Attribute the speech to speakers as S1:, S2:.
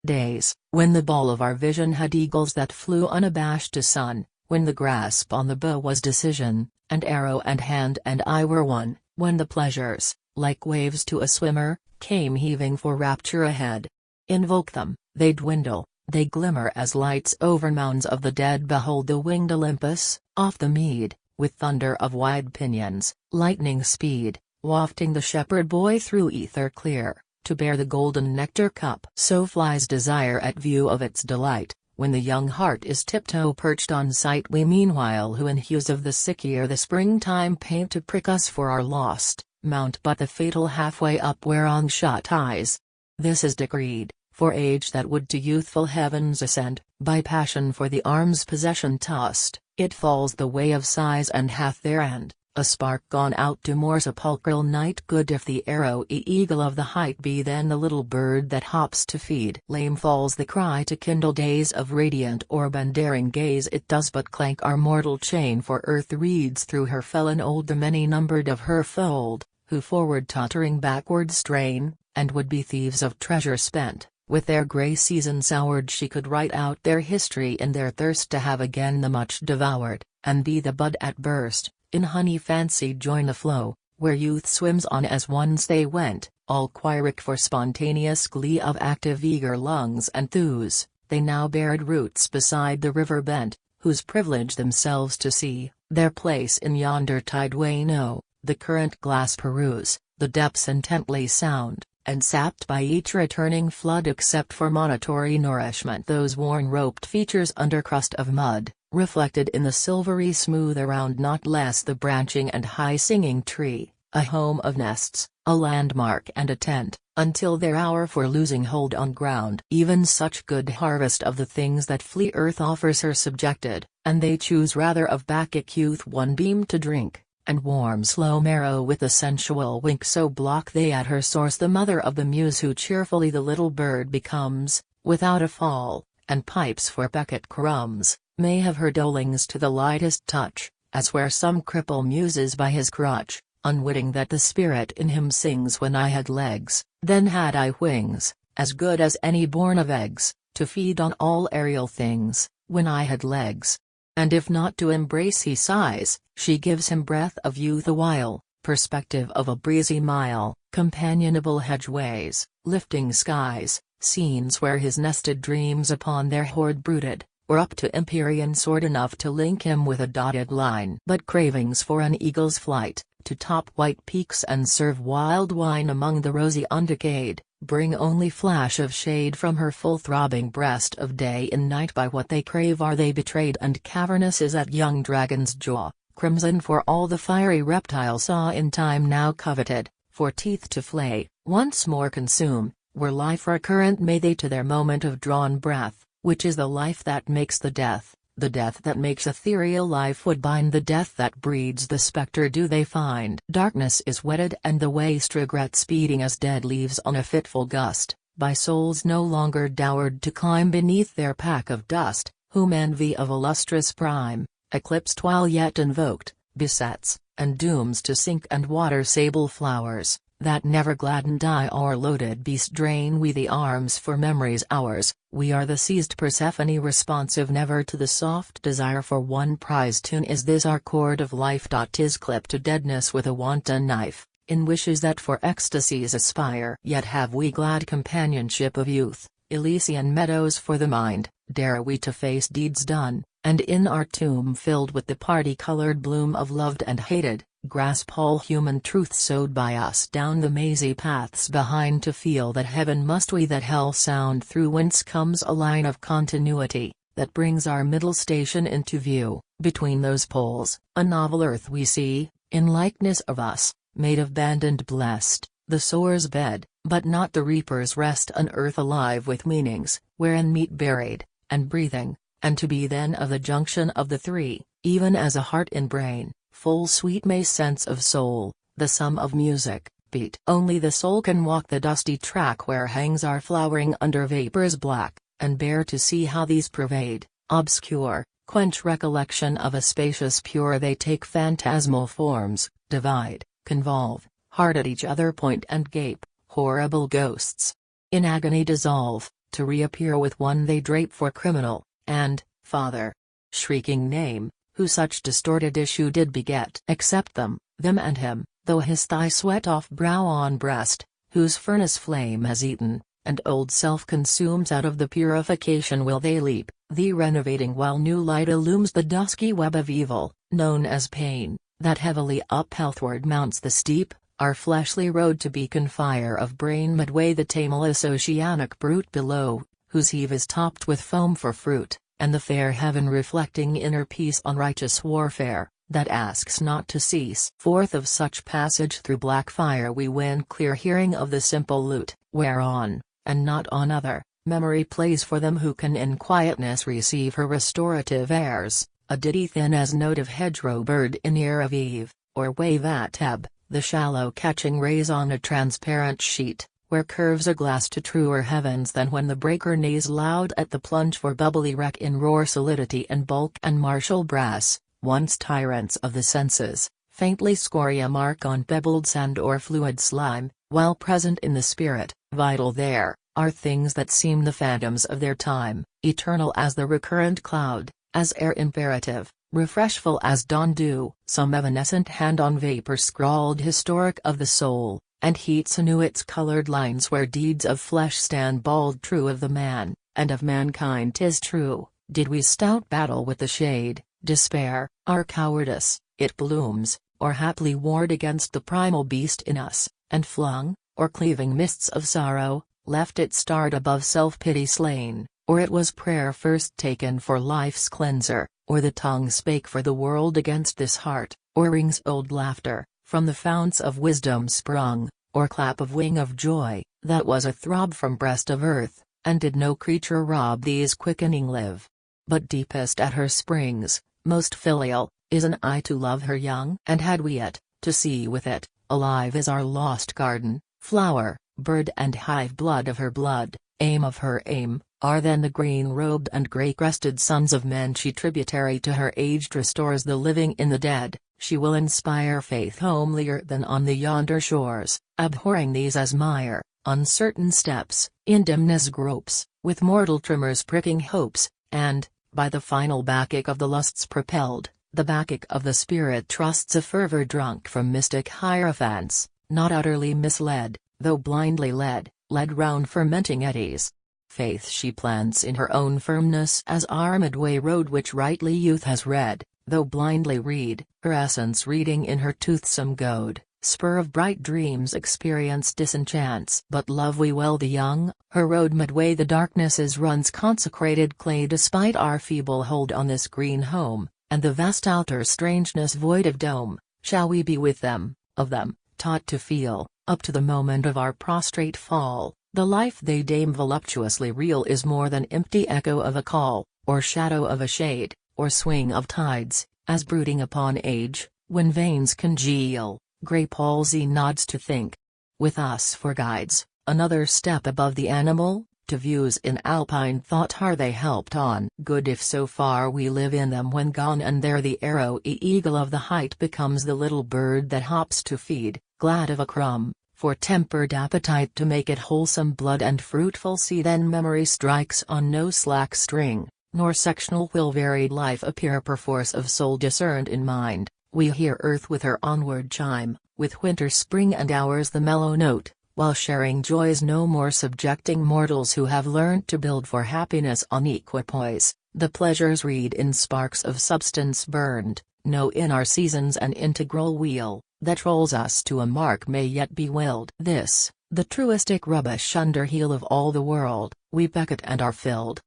S1: days, when the ball of our vision had eagles that flew unabashed to sun, when the grasp on the bow was decision, and arrow and hand and eye were one, when the pleasures, like waves to a swimmer, came heaving for rapture ahead. Invoke them, they dwindle, they glimmer as lights over mounds of the dead. Behold the winged Olympus, off the mead, with thunder of wide pinions, lightning speed, wafting the shepherd boy through ether clear, to bear the golden nectar cup. So flies desire at view of its delight, when the young heart is tiptoe perched on sight. We meanwhile who in hues of the sick year the springtime paint to prick us for our lost, mount but the fatal halfway up whereon shut eyes. This is decreed, for age that would to youthful heavens ascend, by passion for the arm's possession tossed, it falls the way of sighs and hath their end, a spark gone out to more sepulchral night. Good if the arrowy eagle of the height be then the little bird that hops to feed. Lame falls the cry to kindle days of radiant orb and daring gaze. It does but clank our mortal chain, for earth reads through her felon old the many-numbered of her fold, who forward tottering backward strain, and would be thieves of treasure spent. With their grey season soured she could write out their history in their thirst to have again the much devoured, and be the bud at burst, in honey fancy join the flow, where youth swims on as once they went, all quiric for spontaneous glee of active eager lungs and thews. They now bared roots beside the river bent, whose privilege themselves to see, their place in yonder tideway know, the current glass peruse, the depths intently sound, and sapped by each returning flood. Except for monitory nourishment those worn roped features under crust of mud, reflected in the silvery smooth around. Not less the branching and high singing tree, a home of nests, a landmark and a tent, until their hour for losing hold on ground. Even such good harvest of the things that flee earth offers her subjected, and they choose rather of Bacchic youth one beam to drink, and warm slow marrow with a sensual wink. So block they at her source the mother of the muse, who cheerfully the little bird becomes, without a fall, and pipes for peccant crumbs, may have her dolings to the lightest touch, as where some cripple muses by his crutch, unwitting that the spirit in him sings. When I had legs, then had I wings, as good as any born of eggs, to feed on all aerial things. When I had legs, and if not to embrace he sighs, she gives him breath of youth awhile, perspective of a breezy mile, companionable hedgeways, lifting skies, scenes where his nested dreams upon their hoard brooded, or up to empyrean soared enough to link him with a dotted line. But cravings for an eagle's flight, to top white peaks and serve wild wine among the rosy undecayed, bring only flash of shade from her full throbbing breast. Of day in night by what they crave are they betrayed, and cavernous is that young dragon's jaw, crimson for all the fiery reptile saw in time now coveted, for teeth to flay, once more consume, were life recurrent may they to their moment of drawn breath, which is the life that makes the death that makes ethereal life would bind the death that breeds the spectre. Do they find darkness is wetted and the waste regret speeding as dead leaves on a fitful gust, by souls no longer dowered to climb beneath their pack of dust, whom envy of a lustrous prime, eclipsed while yet invoked, besets, and dooms to sink and water. Sable flowers, that never gladdened eye or loaded beast, drain we the arms for memory's hours. We are the seized Persephone, responsive never to the soft desire for one prize tune. Is this our chord of life? 'Tis clipped to deadness with a wanton knife, in wishes that for ecstasies aspire. Yet have we glad companionship of youth, Elysian meadows for the mind. Dare we to face deeds done, and in our tomb filled with the party-colored bloom of loved and hated, grasp all human truth sowed by us down the mazy paths behind, to feel that heaven must we, that hell sound through whence comes a line of continuity, that brings our middle station into view. Between those poles, a novel earth we see, in likeness of us, made of band and blessed, the sower's bed, but not the reaper's rest. An earth alive with meanings, wherein meet buried, and breathing, and to be then of the junction of the three, even as a heart in brain, full sweet may sense of soul, the sum of music, beat. Only the soul can walk the dusty track where hangs our flowering under vapors black, and bear to see how these pervade, obscure, quench recollection of a spacious pure. They take phantasmal forms, divide, convolve, hard at each other point and gape, horrible ghosts. In agony dissolve, to reappear with one they drape for criminal, and, father. Shrieking name, who such distorted issue did beget. Accept them and him, though his thigh sweat off brow on breast, whose furnace flame has eaten, and old self consumes out of the purification will they leap, thee renovating while new light illumes the dusky web of evil, known as pain, that heavily up healthward mounts the steep, our fleshly road to beacon fire of brain midway the tameless oceanic brute below, whose heave is topped with foam for fruit, and the fair heaven reflecting inner peace on righteous warfare, that asks not to cease. Forth of such passage through black fire we win clear hearing of the simple lute, whereon, and not on other, memory plays for them who can in quietness receive her restorative airs, a ditty thin as note of hedgerow bird in ear of eve, or wave at ebb, the shallow catching rays on a transparent sheet, where curves a glass to truer heavens than when the breaker neighs loud at the plunge for bubbly wreck in roar solidity and bulk and martial brass, once tyrants of the senses, faintly scoria mark on pebbled sand or fluid slime, while present in the spirit, vital there, are things that seem the phantoms of their time, eternal as the recurrent cloud, as air imperative, refreshful as dawn dew, some evanescent hand on vapor scrawled historic of the soul, and heats anew its colored lines where deeds of flesh stand bald true of the man, and of mankind 'tis true, did we stout battle with the shade, despair, our cowardice, it blooms, or haply warred against the primal beast in us, and flung, or cleaving mists of sorrow, left it starred above self-pity slain, or it was prayer first taken for life's cleanser, or the tongue spake for the world against this heart, or rings old laughter, from the founts of wisdom sprung, or clap of wing of joy, that was a throb from breast of earth, and did no creature rob these quickening live. But deepest at her springs, most filial, is an eye to love her young, and had we it, to see with it, alive is our lost garden, flower, bird and hive blood of her blood, aim of her aim, are then the green-robed and grey-crested sons of men she tributary to her aged restores the living in the dead, she will inspire faith homelier than on the yonder shores, abhorring these as mire, uncertain steps, in dimness gropes, with mortal tremors pricking hopes, and, by the final Bacchic of the lusts propelled, the Bacchic of the spirit trusts a fervor drunk from mystic hierophants, not utterly misled, though blindly led round fermenting eddies. Faith she plants in her own firmness as our midway road which rightly youth has read, though blindly read, her essence reading in her toothsome goad, spur of bright dreams experience disenchants. But love we well the young, her road midway the darknesses runs consecrated clay despite our feeble hold on this green home, and the vast outer strangeness void of dome, shall we be with them, of them, taught to feel, up to the moment of our prostrate fall, the life they deem voluptuously real is more than empty echo of a call, or shadow of a shade, or swing of tides, as brooding upon age, when veins congeal, grey palsy nods to think. With us for guides, another step above the animal, to views in alpine thought are they helped on. Good if so far we live in them when gone and there the arrowy eagle of the height becomes the little bird that hops to feed, glad of a crumb, for tempered appetite to make it wholesome blood and fruitful seed. Then memory strikes on no slack string, nor sectional will varied life appear perforce of soul discerned in mind. We hear earth with her onward chime, with winter spring and hours the mellow note, while sharing joys no more subjecting mortals who have learnt to build for happiness on equipoise, the pleasures read in sparks of substance burned, know in our seasons an integral wheel, that rolls us to a mark may yet be willed. This, the truistic rubbish under heel of all the world, we beckett and are filled.